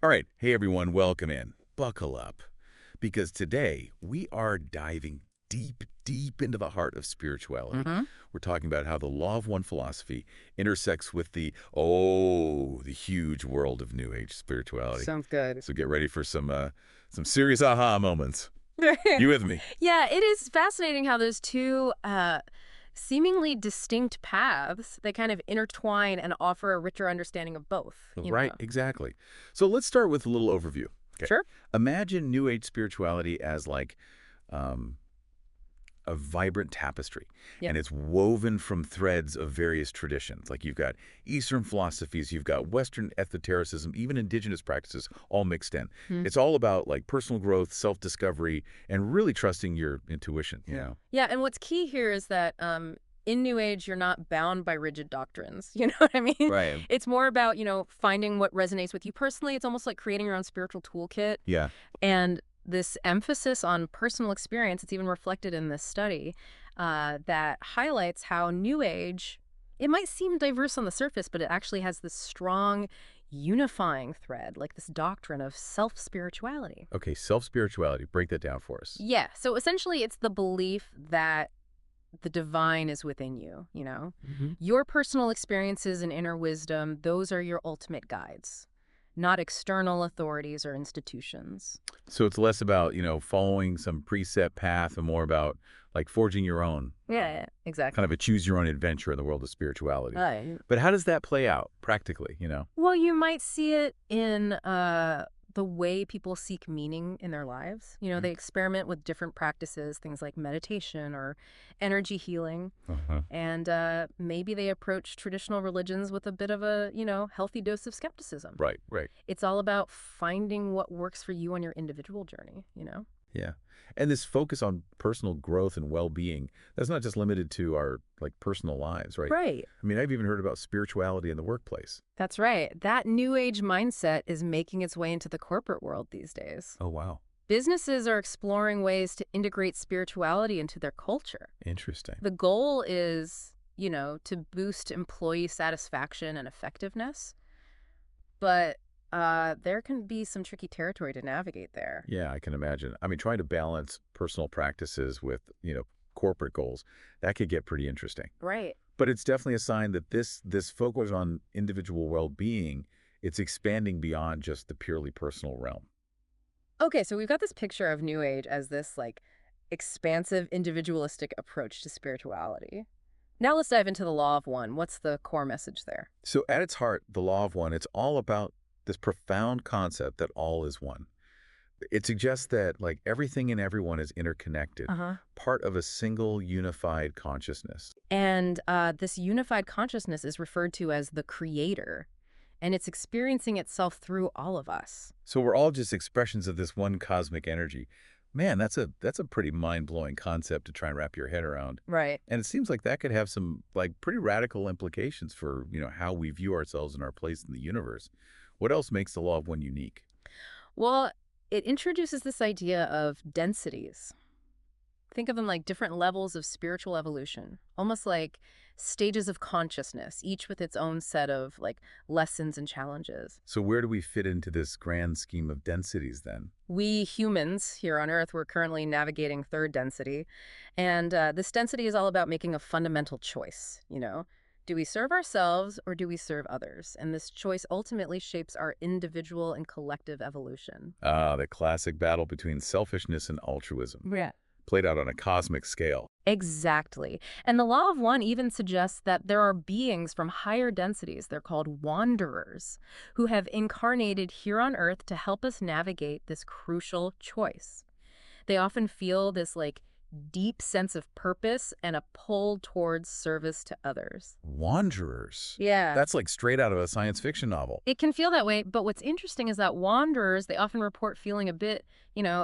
All right. Hey, everyone. Welcome in. Buckle up. Because today we are diving deep, deep into the heart of spirituality. Hmm. We're talking about how the law of one philosophy intersects with the huge world of New Age spirituality. Sounds good. So get ready for some serious aha moments. You with me? Yeah, it is fascinating how those two seemingly distinct paths, they kind of intertwine and offer a richer understanding of both. Right, exactly. So let's start with a little overview. Okay. Sure. Imagine New Age spirituality as um, a vibrant tapestry, Yeah. and it's woven from threads of various traditions. Like you've got Eastern philosophies, you've got Western esotericism, even indigenous practices all mixed in. Hmm. It's all about like personal growth, self-discovery, and really trusting your intuition. Yeah, and what's key here is that in New Age, you're not bound by rigid doctrines. You know what I mean? Right. It's more about, finding what resonates with you personally. It's almost like creating your own spiritual toolkit. Yeah. And this emphasis on personal experience, it's even reflected in this study that highlights how New Age, it might seem diverse on the surface, but it actually has this strong unifying thread, like this doctrine of self-spirituality. Okay, self-spirituality. Break that down for us. Yeah, so essentially it's the belief that the divine is within you. Hmm. Your personal experiences and inner wisdom, those are your ultimate guides, not external authorities or institutions. So it's less about following some preset path and more about like forging your own, Yeah, kind exactly. of a choose your own adventure in the world of spirituality. Right. But how does that play out practically? Well, you might see it in the way people seek meaning in their lives. Mm. They experiment with different practices, things like meditation or energy healing. Uh-huh. And maybe they approach traditional religions with a bit of a, healthy dose of skepticism. Right, right. It's all about finding what works for you on your individual journey. Yeah. And this focus on personal growth and well-being, that's not just limited to our like personal lives, right? Right. I mean, I've even heard about spirituality in the workplace. That's right. That new age mindset is making its way into the corporate world these days. Oh, wow. Businesses are exploring ways to integrate spirituality into their culture. Interesting. The goal is, to boost employee satisfaction and effectiveness. But there can be some tricky territory to navigate there. Yeah, I can imagine. I mean, trying to balance personal practices with corporate goals, that could get pretty interesting. Right. But it's definitely a sign that this focus on individual well-being, it's expanding beyond just the purely personal realm. Okay, so we've got this picture of New Age as this, like, expansive, individualistic approach to spirituality. Now let's dive into the Law of One. What's the core message there? So at its heart, the law of one, it's all about this profound concept that all is one. It suggests that like everything and everyone is interconnected, Uh-huh. part of a single unified consciousness. And this unified consciousness is referred to as the creator, and it's experiencing itself through all of us. So we're all just expressions of this one cosmic energy. Man, that's a pretty mind-blowing concept to try and wrap your head around. Right. And it seems like that could have some like pretty radical implications for how we view ourselves and our place in the universe. What else makes the law of one unique? Well, it introduces this idea of densities. Think of them like different levels of spiritual evolution, almost like stages of consciousness, each with its own set of like lessons and challenges. So where do we fit into this grand scheme of densities then? We humans here on Earth, we're currently navigating third density. And this density is all about making a fundamental choice. Do we serve ourselves or do we serve others? And this choice ultimately shapes our individual and collective evolution. Ah, the classic battle between selfishness and altruism, Yeah. played out on a cosmic scale. Exactly. And the Law of One even suggests that there are beings from higher densities, they're called wanderers, who have incarnated here on Earth to help us navigate this crucial choice. They often feel this like deep sense of purpose and a pull towards service to others. Wanderers. Yeah. That's like straight out of a science fiction novel. It can feel that way, but what's interesting is that wanderers, they often report feeling a bit,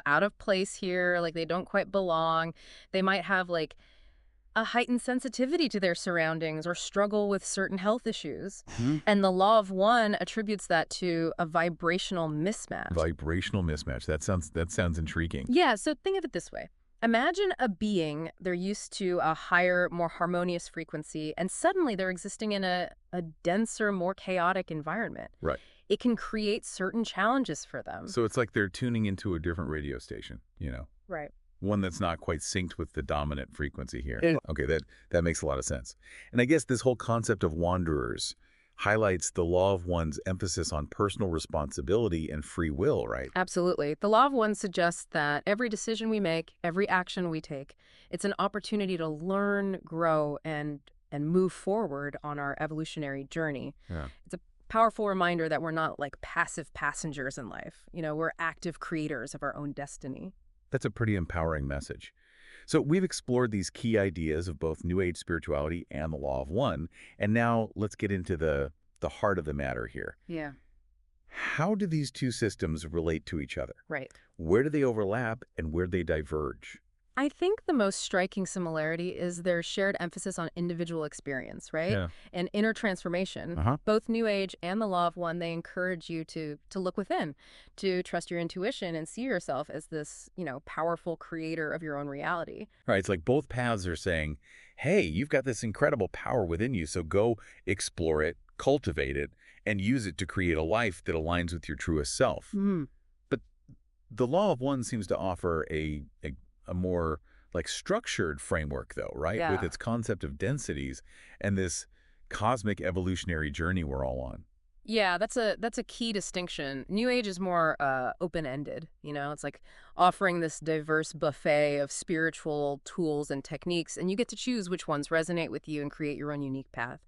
out of place here, like they don't quite belong. They might have like a heightened sensitivity to their surroundings or struggle with certain health issues. Hmm. And the Law of One attributes that to a vibrational mismatch. Vibrational mismatch. That sounds intriguing. Yeah, so think of it this way. Imagine a being, they're used to a higher, more harmonious frequency, and suddenly they're existing in a denser, more chaotic environment. Right. it can create certain challenges for them. So it's like they're tuning into a different radio station, Right. one that's not quite synced with the dominant frequency here. Yeah. Okay, that makes a lot of sense. And I guess this whole concept of wanderers highlights the law of one's emphasis on personal responsibility and free will, right? Absolutely. The law of one suggests that every decision we make, every action we take, it's an opportunity to learn, grow, and move forward on our evolutionary journey. Yeah. It's a powerful reminder that we're not like passive passengers in life. We're active creators of our own destiny. That's a pretty empowering message. So we've explored these key ideas of both New Age spirituality and the law of one, and now let's get into the heart of the matter here. Yeah. How do these two systems relate to each other? Right. Where do they overlap and where do they diverge? I think the most striking similarity is their shared emphasis on individual experience, right? Yeah. And inner transformation. Uh-huh. Both New Age and the Law of One, they encourage you to look within, to trust your intuition and see yourself as this, powerful creator of your own reality. Right, it's like both paths are saying, hey, you've got this incredible power within you, so go explore it, cultivate it, and use it to create a life that aligns with your truest self. Mm. But the law of one seems to offer a more like structured framework though, right? Yeah. With its concept of densities and this cosmic evolutionary journey we're all on. Yeah, that's a key distinction. New Age is more open-ended, It's like offering this diverse buffet of spiritual tools and techniques, and you get to choose which ones resonate with you and create your own unique path.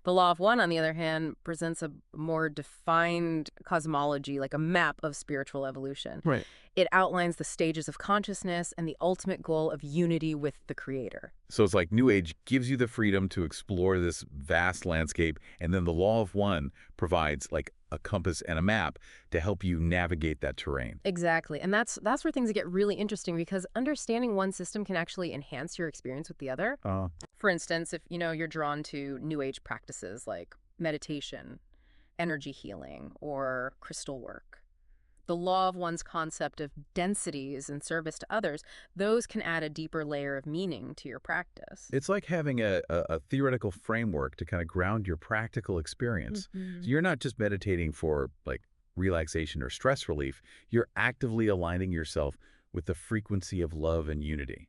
The Law of One, on the other hand, presents a more defined cosmology, like a map of spiritual evolution. Right. It outlines the stages of consciousness and the ultimate goal of unity with the Creator. So it's like New Age gives you the freedom to explore this vast landscape, and then the Law of One provides like a compass and a map to help you navigate that terrain. Exactly. And that's where things get really interesting because understanding one system can actually enhance your experience with the other. For instance, if you're drawn to New Age practices like meditation, energy healing, or crystal work, the law of one's concept of densities in service to others, those can add a deeper layer of meaning to your practice. It's like having a theoretical framework to kind of ground your practical experience. So you're not just meditating for like relaxation or stress relief, you're actively aligning yourself with the frequency of love and unity.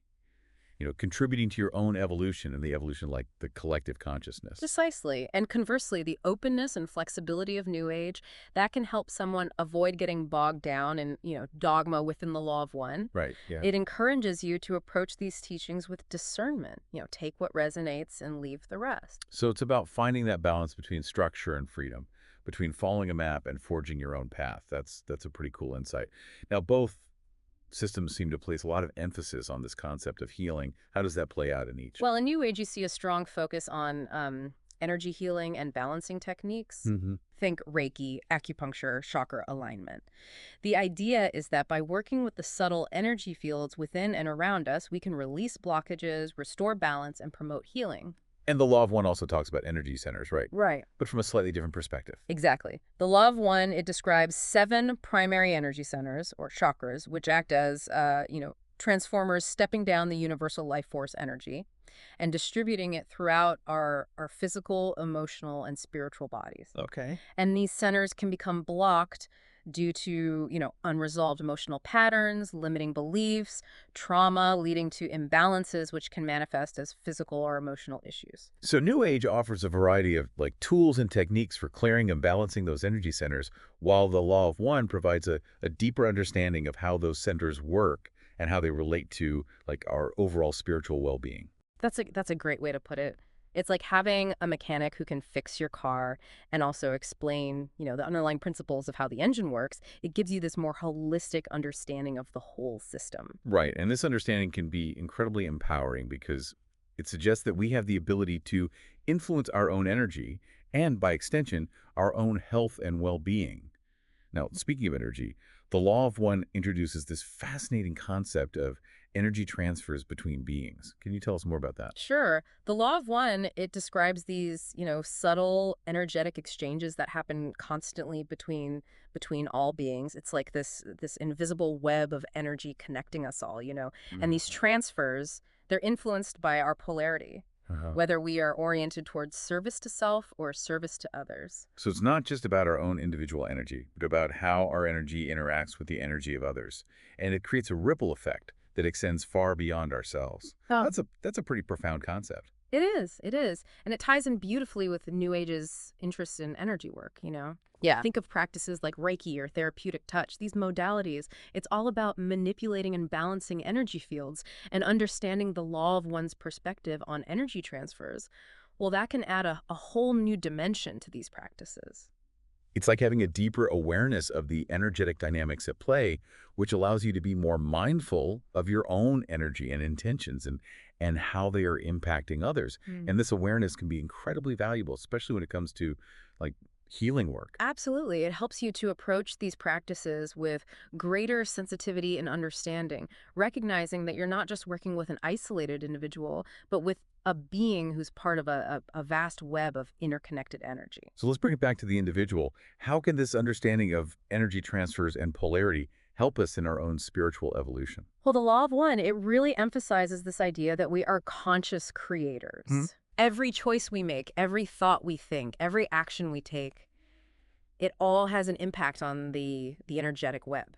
Contributing to your own evolution and the evolution like the collective consciousness. Precisely. And conversely, the openness and flexibility of New Age, that can help someone avoid getting bogged down in, dogma within the law of one. Right, yeah. It encourages you to approach these teachings with discernment. Take what resonates and leave the rest. So it's about finding that balance between structure and freedom, between following a map and forging your own path. That's a pretty cool insight. Now, both systems seem to place a lot of emphasis on this concept of healing. How does that play out in each? Well, in New Age, you see a strong focus on energy healing and balancing techniques. Think Reiki, acupuncture, chakra alignment. The idea is that by working with the subtle energy fields within and around us, we can release blockages, restore balance, and promote healing. And the law of one also talks about energy centers, right? Right. But from a slightly different perspective. Exactly. The Law of One, it describes 7 primary energy centers, or chakras, which act as, transformers stepping down the universal life force energy and distributing it throughout our physical, emotional, and spiritual bodies. Okay. And these centers can become blocked due to, unresolved emotional patterns, limiting beliefs, trauma leading to imbalances which can manifest as physical or emotional issues. So New Age offers a variety of like tools and techniques for clearing and balancing those energy centers, while the Law of One provides a deeper understanding of how those centers work and how they relate to like our overall spiritual well-being. That's a great way to put it. It's like having a mechanic who can fix your car and also explain, the underlying principles of how the engine works. It gives you this more holistic understanding of the whole system. Right. And this understanding can be incredibly empowering because it suggests that we have the ability to influence our own energy and, by extension, our own health and well-being. Now, speaking of energy, the Law of One introduces this fascinating concept of energy transfers between beings. Can you tell us more about that? Sure. The Law of One, it describes these, subtle energetic exchanges that happen constantly between all beings. It's like this invisible web of energy connecting us all, And these transfers, they're influenced by our polarity. Uh-huh. whether we are oriented towards service to self or service to others. So it's not just about our own individual energy, but about how our energy interacts with the energy of others. And it creates a ripple effect that extends far beyond ourselves. Oh, That's a pretty profound concept. it is. It is. And it ties in beautifully with the New Age's interest in energy work. Yeah. Think of practices like Reiki or therapeutic touch. These modalities, it's all about manipulating and balancing energy fields and understanding the law of one's perspective on energy transfers. Well, that can add a whole new dimension to these practices. It's like having a deeper awareness of the energetic dynamics at play, which allows you to be more mindful of your own energy and intentions and how they are impacting others. And this awareness can be incredibly valuable, especially when it comes to like healing work. Absolutely. It helps you to approach these practices with greater sensitivity and understanding, recognizing that you're not just working with an isolated individual, but with a being who's part of a vast web of interconnected energy. So let's bring it back to the individual. How can this understanding of energy transfers and polarity help us in our own spiritual evolution? Well, the law of one, it really emphasizes this idea that we are conscious creators. Every choice we make, every thought we think, every action we take, it all has an impact on the energetic web.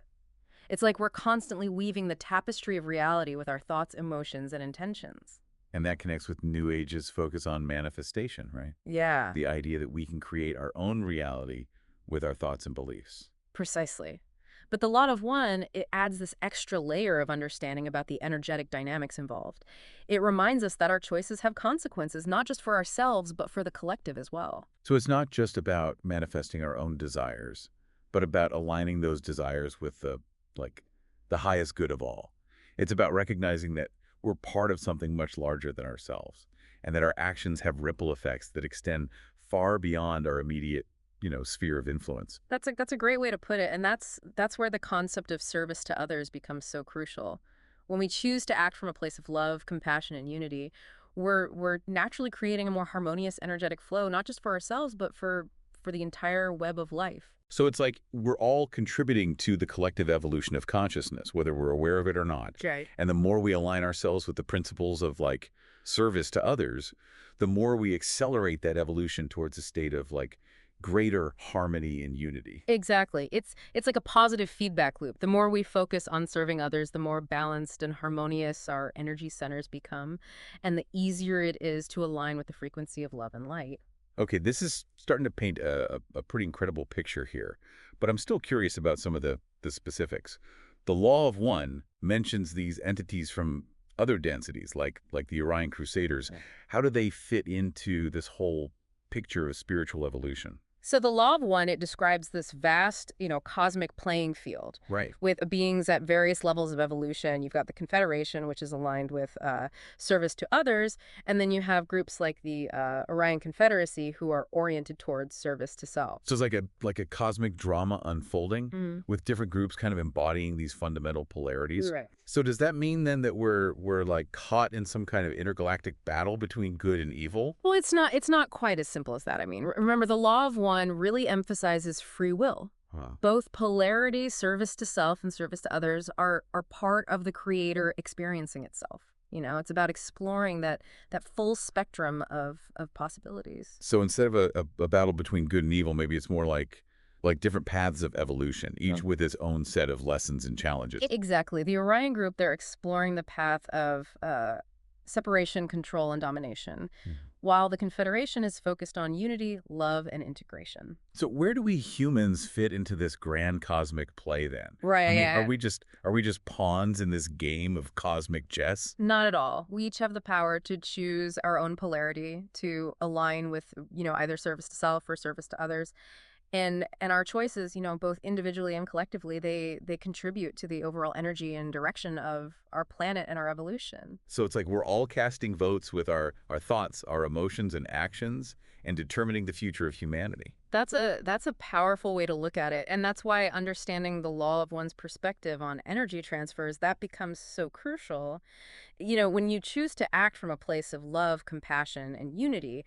It's like we're constantly weaving the tapestry of reality with our thoughts, emotions, and intentions. And that connects with New Age's focus on manifestation, right? Yeah, The idea that we can create our own reality with our thoughts and beliefs. precisely. But the law of one, it adds this extra layer of understanding about the energetic dynamics involved. It reminds us that our choices have consequences, not just for ourselves, but for the collective as well. So it's not just about manifesting our own desires, but about aligning those desires with like, the highest good of all. It's about recognizing that we're part of something much larger than ourselves, and that our actions have ripple effects that extend far beyond our immediate, sphere of influence. That's a great way to put it, and that's where the concept of service to others becomes so crucial. When we choose to act from a place of love, compassion, and unity, we're naturally creating a more harmonious energetic flow, not just for ourselves, but for the entire web of life. So it's like we're all contributing to the collective evolution of consciousness, whether we're aware of it or not. Right. And the more we align ourselves with the principles of like service to others, the more we accelerate that evolution towards a state of like greater harmony and unity. Exactly. It's like a positive feedback loop. The more we focus on serving others, the more balanced and harmonious our energy centers become, and the easier it is to align with the frequency of love and light. Okay, this is starting to paint a pretty incredible picture here, but I'm still curious about some of the specifics. The Law of One mentions these entities from other densities, like the Orion Crusaders. Yeah. How do they fit into this whole picture of spiritual evolution? So the law of one, it describes this vast, cosmic playing field Right. with beings at various levels of evolution. You've got the Confederation, which is aligned with service to others, and then you have groups like the Orion Confederacy, who are oriented towards service to self. So it's like a cosmic drama unfolding Mhm. with different groups kind of embodying these fundamental polarities. Right. So does that mean then that we're like caught in some kind of intergalactic battle between good and evil? Well, it's not quite as simple as that. I mean, remember the law of one really emphasizes free will. Wow. Both polarity, service to self and service to others, are part of the creator experiencing itself. It's about exploring that full spectrum of possibilities. So instead of a battle between good and evil, maybe it's more like different paths of evolution, each with its own set of lessons and challenges. Exactly. The Orion group, they're exploring the path of separation, control, and domination, while the Confederation is focused on unity, love, and integration. So where do we humans fit into this grand cosmic play then? Right. I mean, Yeah. are we just pawns in this game of cosmic chess? Not at all. We each have the power to choose our own polarity to align with, either service to self or service to others. And our choices, both individually and collectively, they contribute to the overall energy and direction of our planet and our evolution. So it's like we're all casting votes with our thoughts, our emotions and actions, and determining the future of humanity. That's a powerful way to look at it. And that's why understanding the law of one's perspective on energy transfers, that becomes so crucial. When you choose to act from a place of love, compassion, and unity,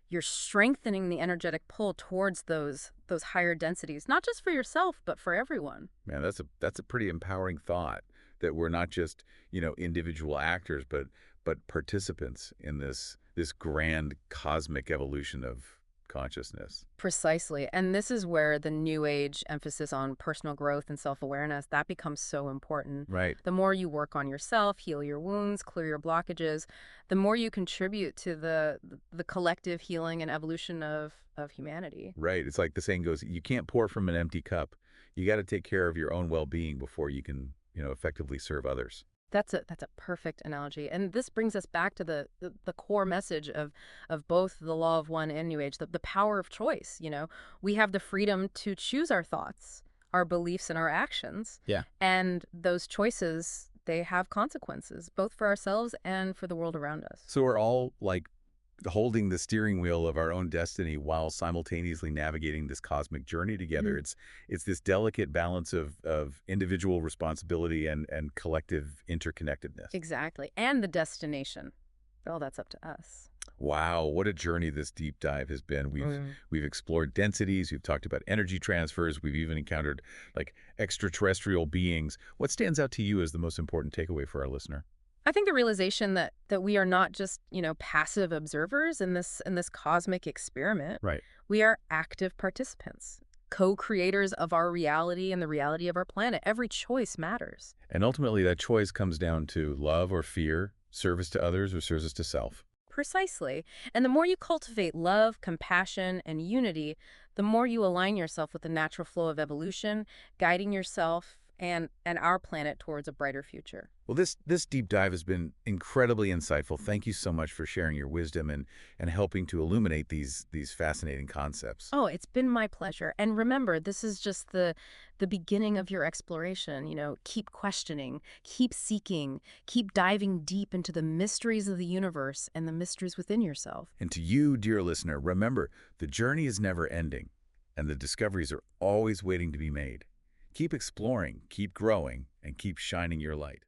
you're strengthening the energetic pull towards those higher densities, not just for yourself, but for everyone. Man, that's a pretty empowering thought that we're not just, individual actors, but participants in this this grand cosmic evolution of consciousness. Precisely. And this is where the new age emphasis on personal growth and self-awareness, that becomes so important. Right. The more you work on yourself, heal your wounds, clear your blockages, the more you contribute to the collective healing and evolution of humanity. Right. It's like the saying goes, you can't pour from an empty cup. You got to take care of your own well-being before you can, effectively serve others. That's a perfect analogy. And this brings us back to the core message of both the law of one and New Age, the power of choice, you know. We have the freedom to choose our thoughts, our beliefs, and our actions. Yeah. And those choices, they have consequences, both for ourselves and for the world around us. So we're all like holding the steering wheel of our own destiny while simultaneously navigating this cosmic journey together. Mhm. It's this delicate balance of individual responsibility and collective interconnectedness. Exactly. And the destination. Well, that's up to us. Wow, what a journey this deep dive has been. Mm. We've explored densities, we've talked about energy transfers, we've even encountered like extraterrestrial beings. What stands out to you as the most important takeaway for our listener? I think the realization that we are not just, passive observers in this cosmic experiment. Right. We are active participants, co-creators of our reality and the reality of our planet. Every choice matters. And ultimately that choice comes down to love or fear, service to others or service to self. Precisely. And the more you cultivate love, compassion, and unity, the more you align yourself with the natural flow of evolution, guiding yourself and our planet towards a brighter future. Well, this deep dive has been incredibly insightful. Thank you so much for sharing your wisdom and helping to illuminate these fascinating concepts. Oh, it's been my pleasure. And remember, this is just the beginning of your exploration. Keep questioning, keep seeking, keep diving deep into the mysteries of the universe and the mysteries within yourself. And to you, dear listener, remember, the journey is never ending, and the discoveries are always waiting to be made. Keep exploring, keep growing, and keep shining your light.